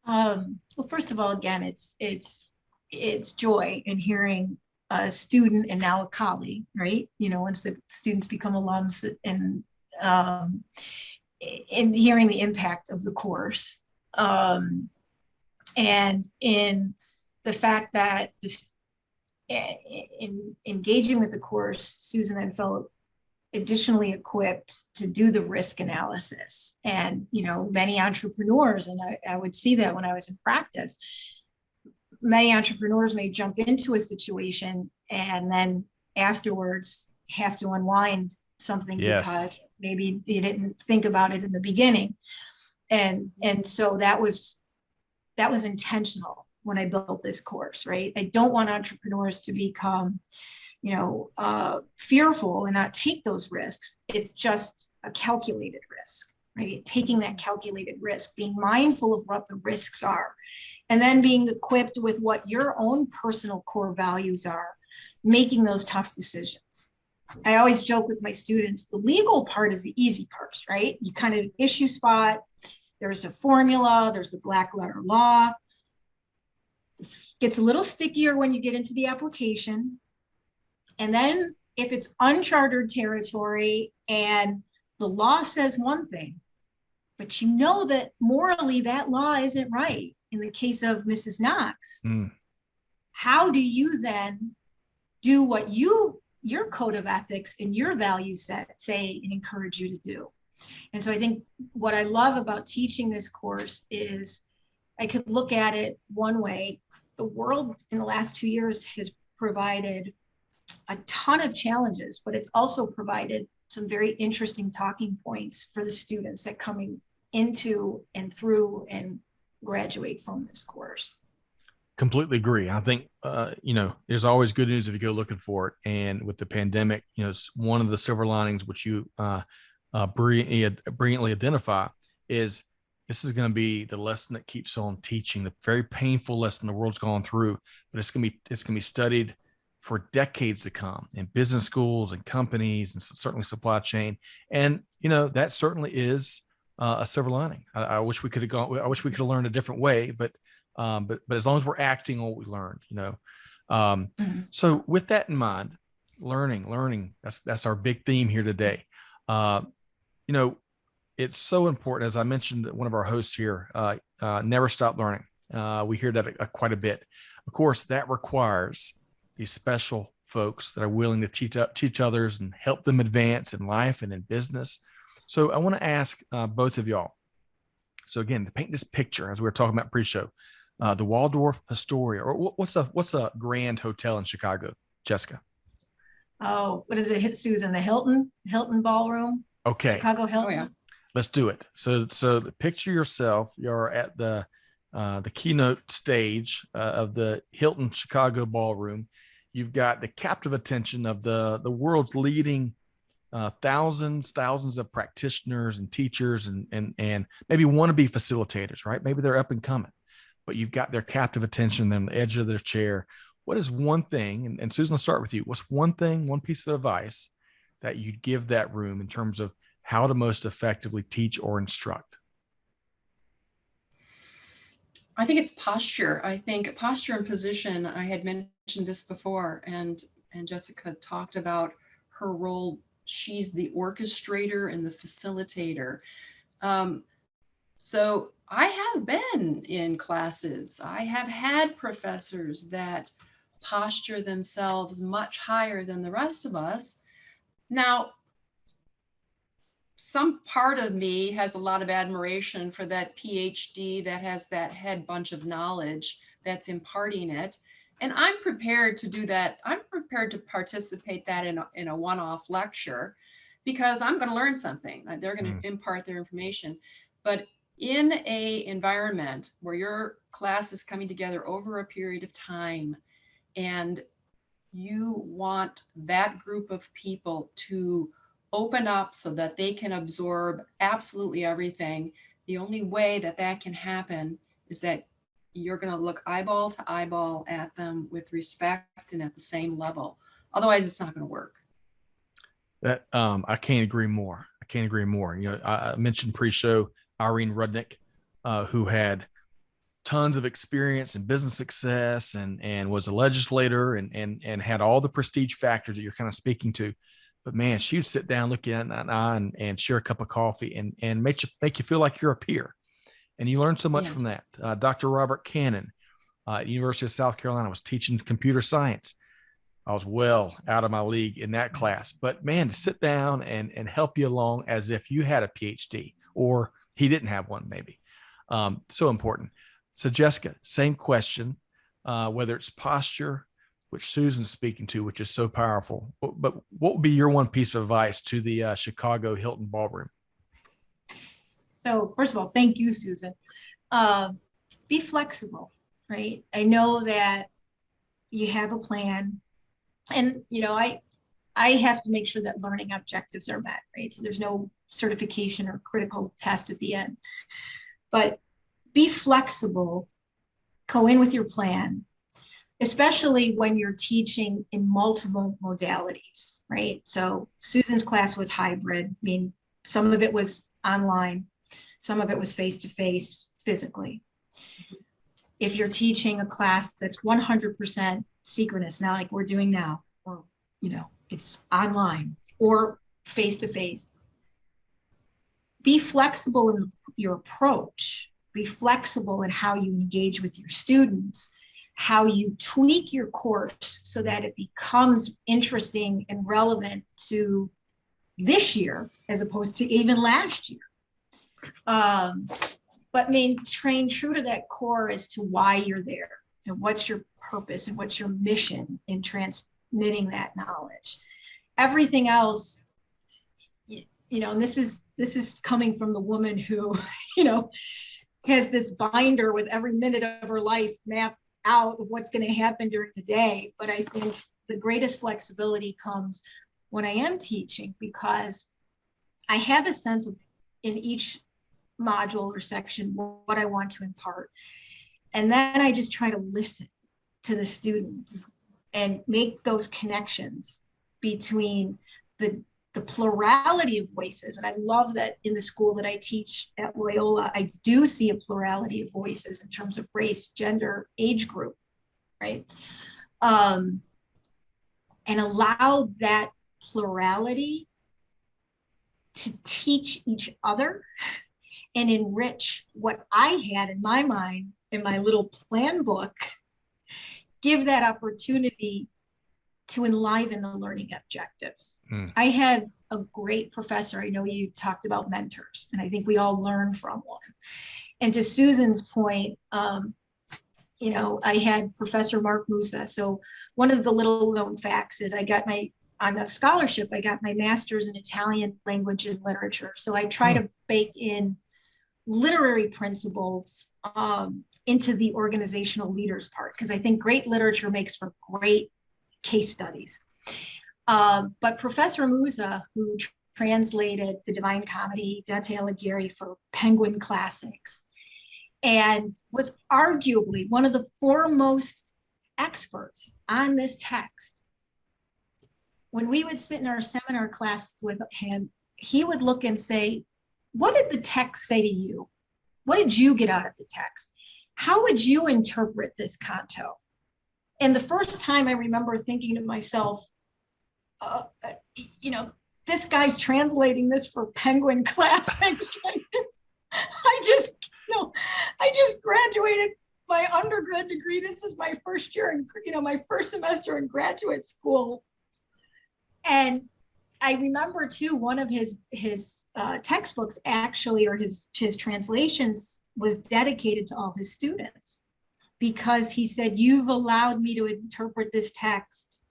Well, first of all, again, it's joy in hearing a student and now a colleague, right? Once the students become alums and um, in hearing the impact of the course, and in the fact that this, in engaging with the course, Susan then felt additionally equipped to do the risk analysis. And, many entrepreneurs, and I would see that when I was in practice, many entrepreneurs may jump into a situation and then afterwards have to unwind something because maybe they didn't think about it in the beginning. And so that was intentional when I built this course, right? I don't want entrepreneurs to become, fearful and not take those risks. It's just a calculated risk, right? Taking that calculated risk, being mindful of what the risks are, and then being equipped with what your own personal core values are, making those tough decisions. I always joke with my students, the legal part is the easy part, right? You kind of issue spot, there's a formula, there's the black letter law. This gets a little stickier when you get into the application. And then if it's uncharted territory and the law says one thing, but you know that morally that law isn't right, in the case of Mrs. Knox, how do you then do what your code of ethics and your value set say and encourage you to do? And so I think what I love about teaching this course is I could look at it one way. The world in the last 2 years has provided a ton of challenges, but it's also provided some very interesting talking points for the students that coming into and through and graduate from this course. Completely agree. I think, there's always good news if you go looking for it. And with the pandemic, it's one of the silver linings, which you brilliantly identify, is this is going to be the lesson that keeps on teaching, the very painful lesson the world's gone through, but it's going to be studied for decades to come in business schools and companies and certainly supply chain. And, that certainly is a silver lining. I wish we could have gone. I wish we could have learned a different way, but as long as we're acting on what we learned, So with that in mind, learning, that's our big theme here today. It's so important, as I mentioned, one of our hosts here, never stop learning. We hear that quite a bit. Of course, that requires these special folks that are willing to teach others and help them advance in life and in business. So I want to ask both of y'all. So again, to paint this picture, as we were talking about pre-show, the Waldorf Astoria, or what's a grand hotel in Chicago, Jessica? Oh, what is it, Susan? The Hilton Ballroom? Okay. Chicago Hilton. Oh, yeah. Let's do it. So picture yourself, you're at the keynote stage of the Hilton Chicago Ballroom. You've got the captive attention of the world's leading thousands of practitioners and teachers and maybe wannabe facilitators, right? Maybe they're up and coming, but you've got their captive attention, them on the edge of their chair. What is one thing, and Susan, let's start with you. What's one piece of advice that you'd give that room in terms of how to most effectively teach or instruct? I think it's posture. I think posture and position. I had mentioned this before, and Jessica talked about her role. She's the orchestrator and the facilitator. So I have been in classes. I have had professors that posture themselves much higher than the rest of us. Now, some part of me has a lot of admiration for that PhD that has that head bunch of knowledge that's imparting it. And I'm prepared to do that. I'm prepared to participate that in a one-off lecture because I'm going to learn something. They're going to impart their information. But in a environment where your class is coming together over a period of time and you want that group of people to open up so that they can absorb absolutely everything, the only way that can happen is that you're going to look eyeball to eyeball at them with respect and at the same level. Otherwise, it's not going to work. That I can't agree more. I mentioned pre-show Irene Rudnick, who had tons of experience in business success and was a legislator and had all the prestige factors that you're kind of speaking to. But man, she would sit down, look in an eye, and share a cup of coffee, and make you feel like you're a peer. And you learn so much from Yes. that. Dr. Robert Cannon at University of South Carolina was teaching computer science. I was well out of my league in that class. But man, to sit down and help you along as if you had a PhD or he didn't have one, maybe. So important. So Jessica, same question, whether it's posture, which Susan's speaking to, which is so powerful. But what would be your one piece of advice to the Chicago Hilton Ballroom? So first of all, thank you, Susan. Be flexible, right? I know that you have a plan, and I have to make sure that learning objectives are met, right? So there's no certification or critical test at the end. But be flexible, go in with your plan, especially when you're teaching in multiple modalities, right? So Susan's class was hybrid. I mean, some of it was online, some of it was face-to-face physically. If you're teaching a class that's 100% synchronous, now like we're doing now, or, it's online or face-to-face, be flexible in your approach, be flexible in how you engage with your students, how you tweak your course so that it becomes interesting and relevant to this year as opposed to even last year. But train true to that core as to why you're there and what's your purpose and what's your mission in transmitting that knowledge. Everything else, and this is coming from the woman who, has this binder with every minute of her life mapped out of what's going to happen during the day. But I think the greatest flexibility comes when I am teaching, because I have a sense of in each module or section what I want to impart. And then I just try to listen to the students and make those connections between the plurality of voices. And I love that in the school that I teach at Loyola, I do see a plurality of voices in terms of race, gender, age group, right? And allow that plurality to teach each other and enrich what I had in my mind in my little plan book, give that opportunity to enliven the learning objectives. I had a great professor. I know you talked about mentors, and I think we all learn from one. And to Susan's point, I had Professor Mark Musa. So one of the little known facts is on a scholarship, I got my master's in Italian language and literature. So I try to bake in literary principles into the organizational leaders part, because I think great literature makes for great case studies. But Professor Musa, who translated the Divine Comedy, Dante Alighieri for Penguin Classics, and was arguably one of the foremost experts on this text, when we would sit in our seminar class with him, he would look and say, what did the text say to you? What did you get out of the text? How would you interpret this canto? And the first time I remember thinking to myself, this guy's translating this for Penguin Classics. I just graduated my undergrad degree. This is my first year in, my first semester in graduate school. And I remember too, one of his textbooks actually, or his translations, was dedicated to all his students, because he said, you've allowed me to interpret this text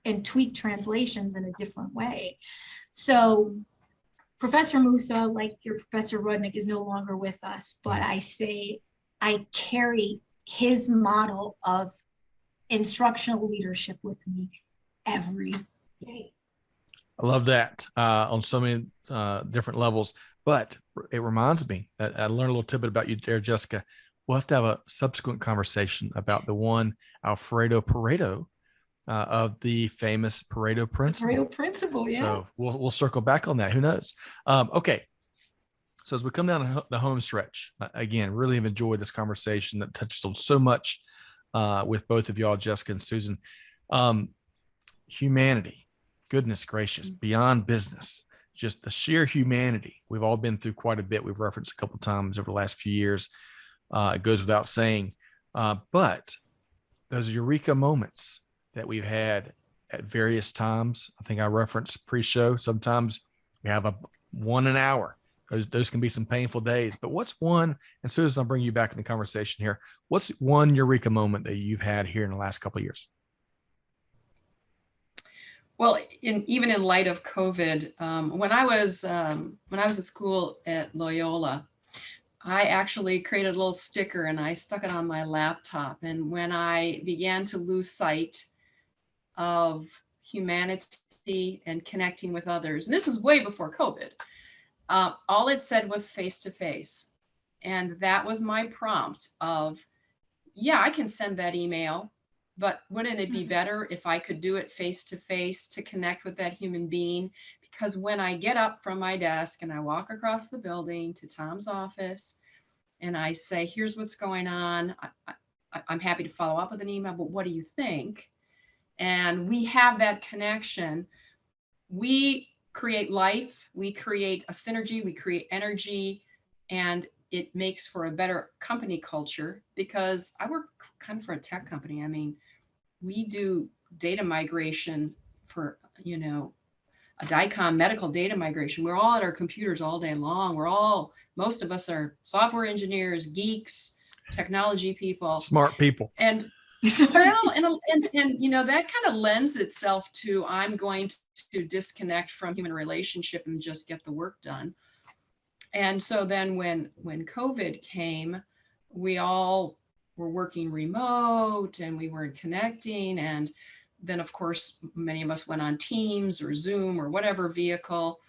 and tweak translations in a different way. So Professor Musa, like your Professor Rudnick, is no longer with us, but I carry his model of instructional leadership with me every day. I love that on so many different levels. But it reminds me that I learned a little tidbit about you there, Jessica. We'll have to have a subsequent conversation about the one Alfredo Pareto of the famous Pareto principle. Pareto principle, yeah. So we'll circle back on that. Who knows? Okay. So as we come down the home stretch, again, really have enjoyed this conversation that touches on so much with both of y'all, Jessica and Susan. Humanity. goodness gracious, beyond business, just the sheer humanity. We've all been through quite a bit. We've referenced a couple of times over the last few years. It goes without saying, but those eureka moments that we've had at various times, I think I referenced pre-show, sometimes we have one an hour. Those can be some painful days, but what's one, and Susan, I'll bring you back in the conversation here. What's one eureka moment that you've had here in the last couple of years? Well, even in light of COVID, when I was at school at Loyola, I actually created a little sticker and I stuck it on my laptop. And when I began to lose sight of humanity and connecting with others, and this is way before COVID, all it said was face to face. And that was my prompt of, yeah, I can send that email, but wouldn't it be better if I could do it face to face to connect with that human being? Because when I get up from my desk and I walk across the building to Tom's office and I say, here's what's going on, I'm happy to follow up with an email, but what do you think? And we have that connection. We create life, we create a synergy, we create energy, and it makes for a better company culture, because I work kind of for a tech company. I mean, we do data migration for, a DICOM medical data migration. We're all at our computers all day long. Most of us are software engineers, geeks, technology people. Smart people. And well, and that kind of lends itself to, I'm going to disconnect from human relationship and just get the work done. And so then when COVID came, we all were working remote and we weren't connecting. And then of course, many of us went on Teams or Zoom or whatever vehicle.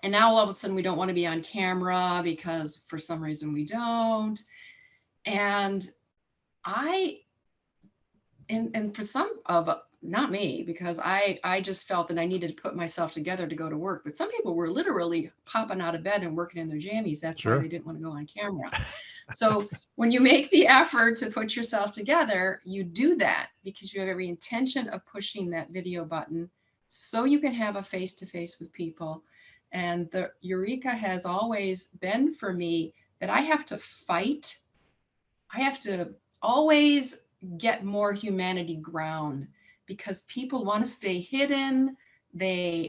And now all of a sudden we don't want to be on camera because for some reason we don't. And for some of, not me, because I just felt that I needed to put myself together to go to work. But some people were literally popping out of bed and working in their jammies. That's Sure. why they didn't want to go on camera. So when you make the effort to put yourself together, you do that because you have every intention of pushing that video button so you can have a face-to-face with people. And the eureka has always been for me that I have to fight. I have to always get more humanity ground because people want to stay hidden. They,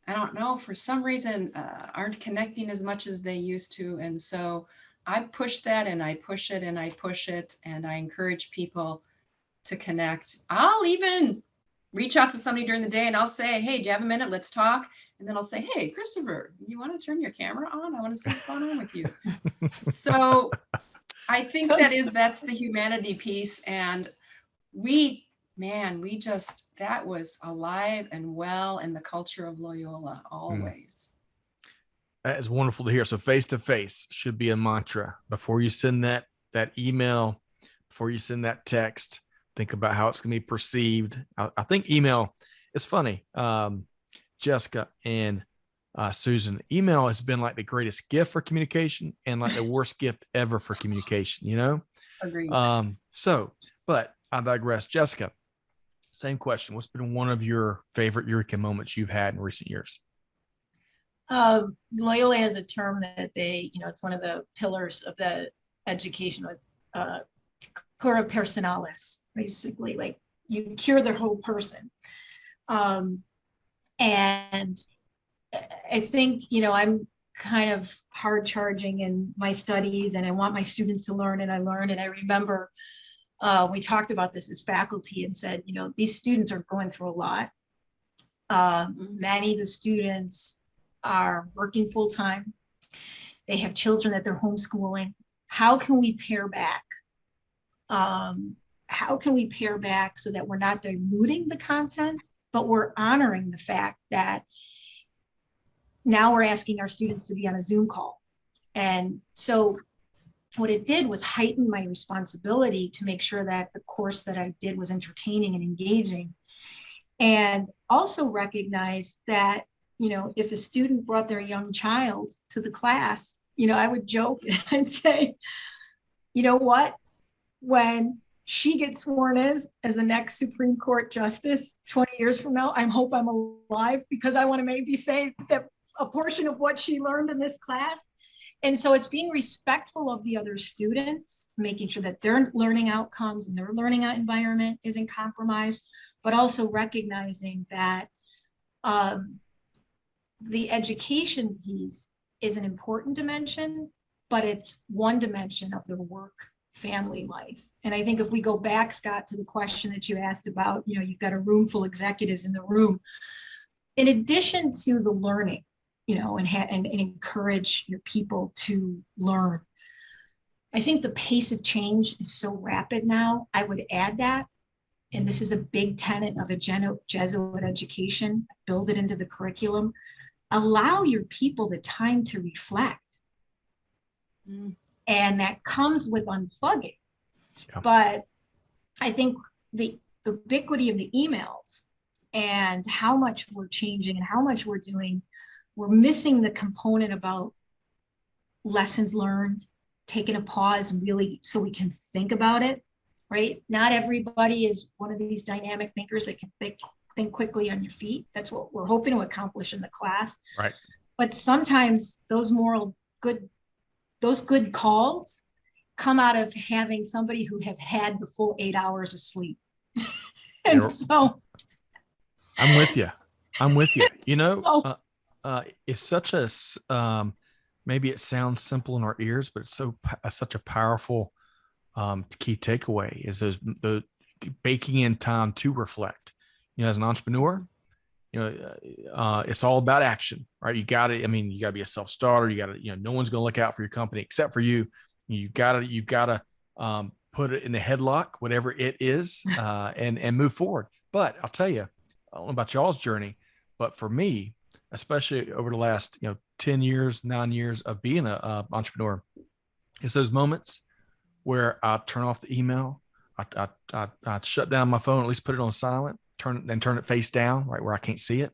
I don't know, for some reason, aren't connecting as much as they used to. And so I push that and I push it and I push it and I encourage people to connect. I'll even reach out to somebody during the day and I'll say, hey, do you have a minute? Let's talk. And then I'll say, hey, Christopher, you want to turn your camera on? I want to see what's going on with you. So I think that's the humanity piece. And that was alive and well in the culture of Loyola always. That is wonderful to hear. So face-to-face should be a mantra. Before you send that email, before you send that text, think about how it's going to be perceived. I think email is funny. Jessica and Susan, email has been like the greatest gift for communication and like the worst gift ever for communication, Agreed. But I digress. Jessica, same question. What's been one of your favorite eureka moments you've had in recent years? Loyola has a term that it's one of the pillars of the education, cura personalis, basically, like you cure the whole person. And I think, I'm kind of hard charging in my studies and I want my students to learn and I learn. And I remember we talked about this as faculty and said, these students are going through a lot. Many of the students are working full time. They have children that they're homeschooling. How can we pare back? How can we pare back so that we're not diluting the content, but we're honoring the fact that now we're asking our students to be on a Zoom call. And so what it did was heighten my responsibility to make sure that the course that I did was entertaining and engaging. And also recognize that, if a student brought their young child to the class, I would joke and say, you know what, when she gets sworn as the next Supreme Court justice 20 years from now. I hope I'm alive, because I want to maybe say that a portion of what she learned in this class. And so it's being respectful of the other students, making sure that their learning outcomes and their learning environment isn't compromised, but also recognizing that the education piece is an important dimension, but it's one dimension of their work family life. And I think if we go back, Scott, to the question that you asked about, you've got a room full of executives in the room, in addition to the learning, and encourage your people to learn. I think the pace of change is so rapid now. I would add that, and this is a big tenet of a Jesuit education, build it into the curriculum, allow your people the time to reflect. And that comes with unplugging. Yeah. But I think the ubiquity of the emails and how much we're changing and how much we're doing, we're missing the component about lessons learned, taking a pause really so we can think about it, right? Not everybody is one of these dynamic thinkers that can think quickly on your feet. That's what we're hoping to accomplish in the class. Right. But sometimes those good calls come out of having somebody who have had the full 8 hours of sleep. And so I'm with you. It's such a, maybe it sounds simple in our ears, but it's such a powerful key takeaway is the baking in time to reflect. As an entrepreneur, it's all about action, right? You got to be a self-starter. You got to, no one's going to look out for your company except for you. You got to put it in the headlock, whatever it is, and move forward. But I'll tell you, I don't know about y'all's journey, but for me, especially over the last, 10 years, 9 years of being an entrepreneur, it's those moments where I turn off the email. I shut down my phone, at least put it on silent, turn it face down, right where I can't see it.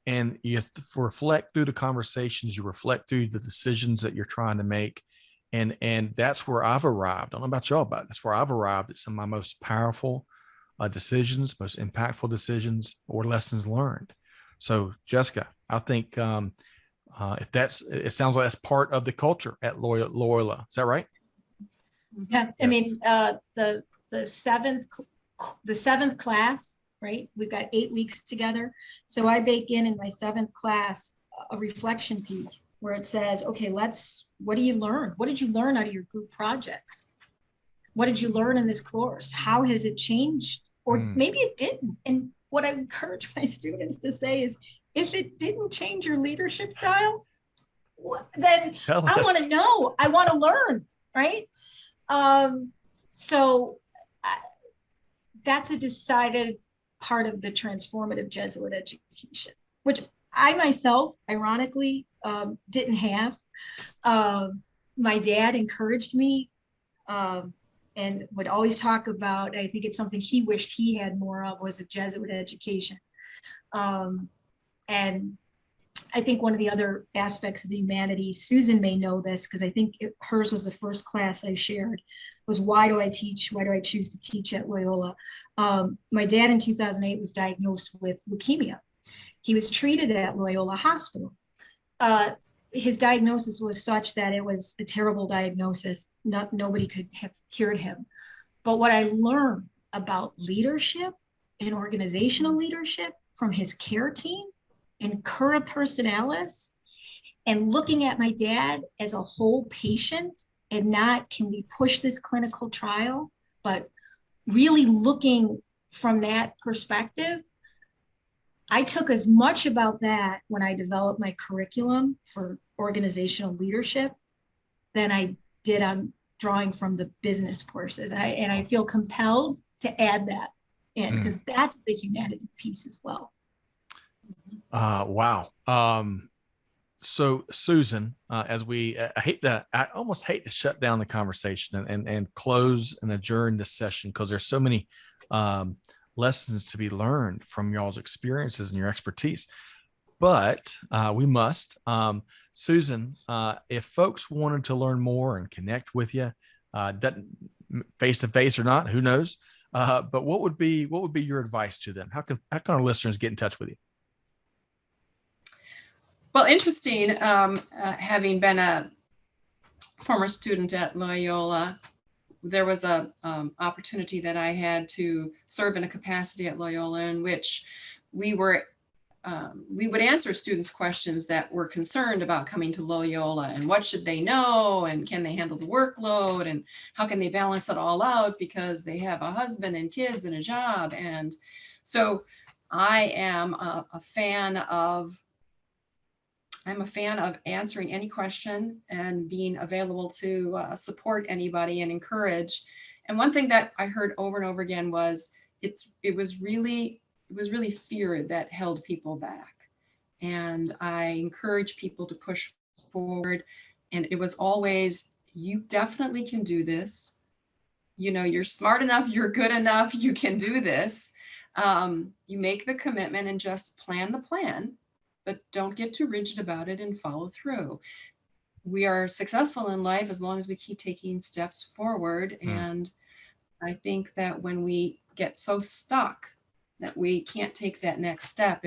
And you reflect through the conversations, you reflect through the decisions that you're trying to make. And that's where I've arrived. I don't know about y'all, but that's where I've arrived at some of my most powerful decisions, most impactful decisions, or lessons learned. So Jessica, I think it sounds like that's part of the culture at Loyola. Is that right? Yeah. Yes. I mean, the seventh class, right? We've got 8 weeks together. So I bake in my 7th class a reflection piece where it says, okay, what do you learn? What did you learn out of your group projects? What did you learn in this course? How has it changed? Or maybe it didn't. And what I encourage my students to say is, if it didn't change your leadership style, then I want to know, I want to learn, right? So that's a decided part of the transformative Jesuit education, which I myself, ironically, didn't have. My dad encouraged me and would always talk about, I think it's something he wished he had more of, was a Jesuit education. And I think one of the other aspects of the humanities, Susan may know this, because I think hers was the first class I shared, was why do I teach? Why do I choose to teach at Loyola? My dad in 2008 was diagnosed with leukemia. He was treated at Loyola Hospital. His diagnosis was such that it was a terrible diagnosis. Nobody could have cured him. But what I learned about leadership and organizational leadership from his care team and cura personalis, and looking at my dad as a whole patient, and not, can we push this clinical trial, but really looking from that perspective. I took as much about that when I developed my curriculum for organizational leadership than I did on drawing from the business courses. And I feel compelled to add that in, because that's the humanity piece as well. Wow. So Susan, as I almost hate to shut down the conversation and close and adjourn this session, because there's so many lessons to be learned from y'all's experiences and your expertise, but we must. Susan, if folks wanted to learn more and connect with you, face to face or not, who knows? But what would be your advice to them? How can our listeners get in touch with you? Well, interesting. Having been a former student at Loyola, there was a opportunity that I had to serve in a capacity at Loyola in which we would answer students' questions that were concerned about coming to Loyola and what should they know and can they handle the workload and how can they balance it all out because they have a husband and kids and a job. And so I am a fan of answering any question and being available to support anybody and encourage. And one thing that I heard over and over again was it was really fear that held people back. And I encourage people to push forward. And it was always, you definitely can do this. You know, you're smart enough, you're good enough, you can do this. You make the commitment and just plan the plan, but don't get too rigid about it and follow through. We are successful in life as long as we keep taking steps forward. And I think that when we get so stuck that we can't take that next step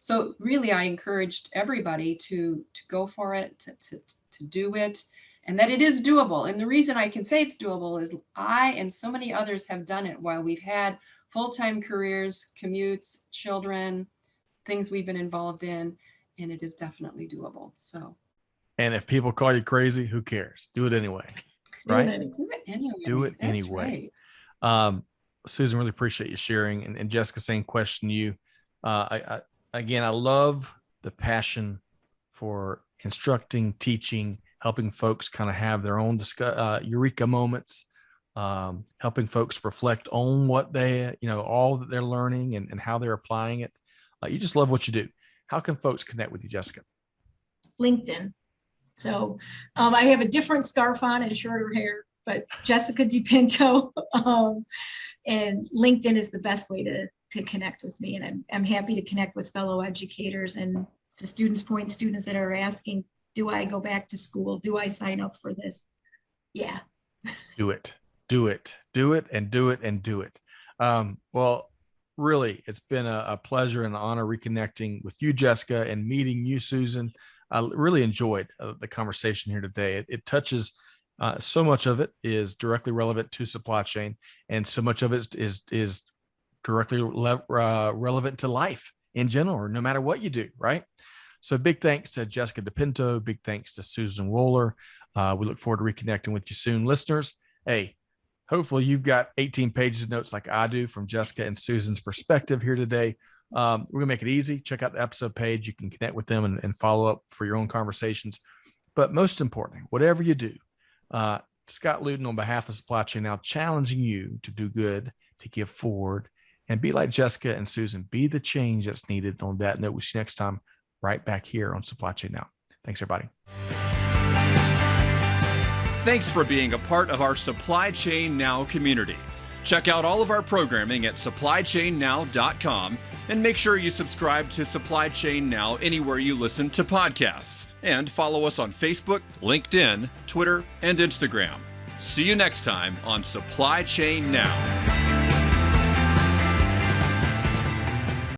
so really I encouraged everybody to go for it, to do it, and that it is doable. And the reason I can say it's doable is I and so many others have done it while we've had full-time careers, commutes, children, things we've been involved in, and it is definitely doable. So, and if people call you crazy, who cares? Do it anyway, right? Do it anyway. Do it anyway. Right. Susan, really appreciate you sharing. And Jessica, same question to you. I love the passion for instructing, teaching, helping folks kind of have their own eureka moments, helping folks reflect on what they, all that they're learning and how they're applying it. You just love what you do. How can folks connect with you, Jessica? LinkedIn. So I have a different scarf on and shorter hair, but Jessica DePinto. And LinkedIn is the best way to connect with me. And I'm happy to connect with fellow educators. And to students that are asking, do I go back to school? Do I sign up for this? Yeah. Do it. Well, really, it's been a pleasure and an honor reconnecting with you, Jessica, and meeting you, Susan. I really enjoyed the conversation here today. It touches so much of it is directly relevant to supply chain, and so much of it is directly relevant to life in general, or no matter what you do, right? So big thanks to Jessica DePinto. Big thanks to Susan Woller. We look forward to reconnecting with you soon. Listeners, hey, hopefully you've got 18 pages of notes like I do from Jessica and Susan's perspective here today. We're going to make it easy. Check out the episode page. You can connect with them and follow up for your own conversations. But most importantly, whatever you do, Scott Luton on behalf of Supply Chain Now, challenging you to do good, to give forward, and be like Jessica and Susan. Be the change that's needed. On that note, we'll see you next time right back here on Supply Chain Now. Thanks, everybody. Thanks for being a part of our Supply Chain Now community. Check out all of our programming at supplychainnow.com and make sure you subscribe to Supply Chain Now anywhere you listen to podcasts. And follow us on Facebook, LinkedIn, Twitter, and Instagram. See you next time on Supply Chain Now.